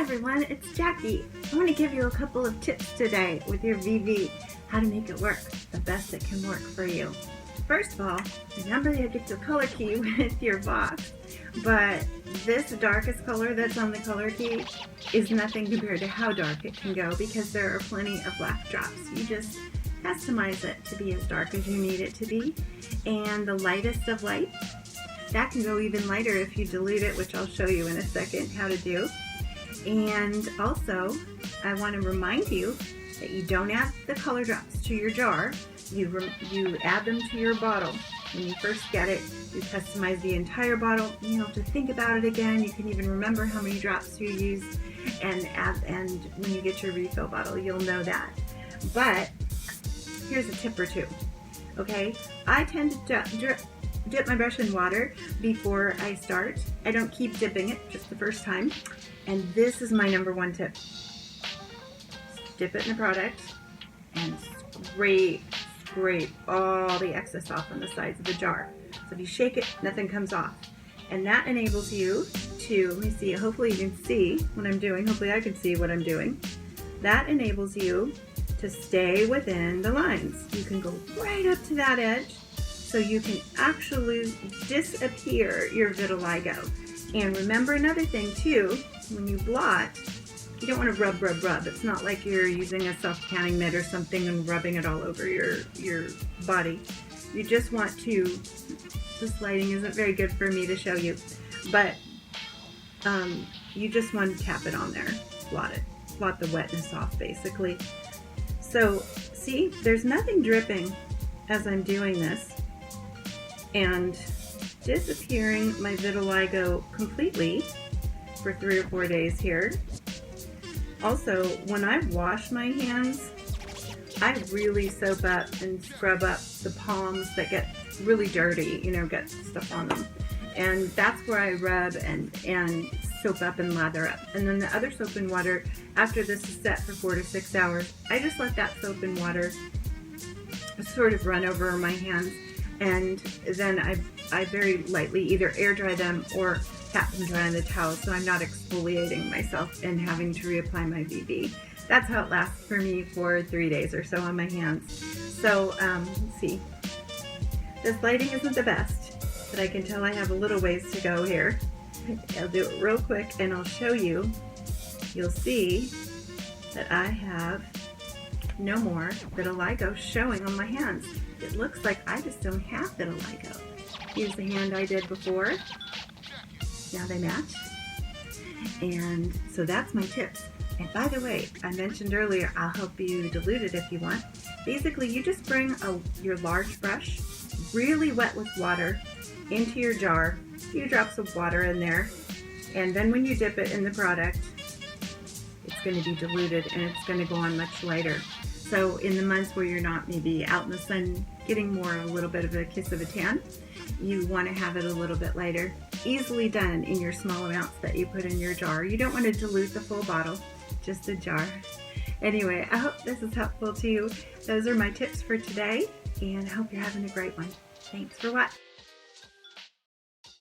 everyone, it's Jackie. I want to give you a couple of tips today with your VV, how to make it work the best it can work for you. First of all, remember you get your color key with your box, but this darkest color that's on the color key is nothing compared to how dark it can go because there are plenty of black drops. You just customize it to be as dark as you need it to be. And the lightest of light, that can go even lighter if you dilute it, which I'll show you in a second how to do. And also, I want to remind you that you don't add the color drops to your jar. You add them to your bottle. When you first get it, you customize the entire bottle. You don't have to think about it again. You can even remember how many drops you used, and when you get your refill bottle, you'll know that. But here's a tip or two. Okay, I tend to dip my brush in water before I start. I don't keep dipping it just the first time. And this is my number one tip. Dip it in the product and scrape all the excess off on the sides of the jar. So if you shake it, nothing comes off. And that enables you to, let me see, hopefully you can see what I'm doing. Hopefully I can see what I'm doing. That enables you to stay within the lines. You can go right up to that edge so you can actually disappear your vitiligo. And remember another thing too, when you blot, you don't want to rub. It's not like you're using a self-tanning mitt or something and rubbing it all over your body. You just want to, this lighting isn't very good for me to show you, but you just want to tap it on there, blot the wetness off basically. So see, there's nothing dripping as I'm doing this and disappearing my vitiligo completely for 3 or 4 days here. Also, when I wash my hands, I really soap up and scrub up the palms that get really dirty, get stuff on them. And that's where I rub and soap up and lather up. And then the other soap and water, after this is set for 4 to 6 hours, I just let that soap and water sort of run over my hands. And then I very lightly either air dry them or tap them dry on the towel so I'm not exfoliating myself and having to reapply my VV. That's how it lasts for me for 3 days or so on my hands. So let's see. This lighting isn't the best, but I can tell I have a little ways to go here. I'll do it real quick and I'll show you. You'll see that I have no more vitiligo showing on my hands. It looks like I just don't have vitiligo. Here's the hand I did before. Now they match. And so that's my tips. And by the way, I mentioned earlier, I'll help you dilute it if you want. Basically, you just bring your large brush, really wet with water, into your jar, a few drops of water in there, and then when you dip it in the product, it's going to be diluted and it's going to go on much lighter. So in the months where you're not maybe out in the sun getting a little bit of a kiss of a tan, you want to have it a little bit lighter. Easily done in your small amounts that you put in your jar. You don't want to dilute the full bottle, just a jar. Anyway, I hope this is helpful to you. Those are my tips for today, and I hope you're having a great one. Thanks for watching.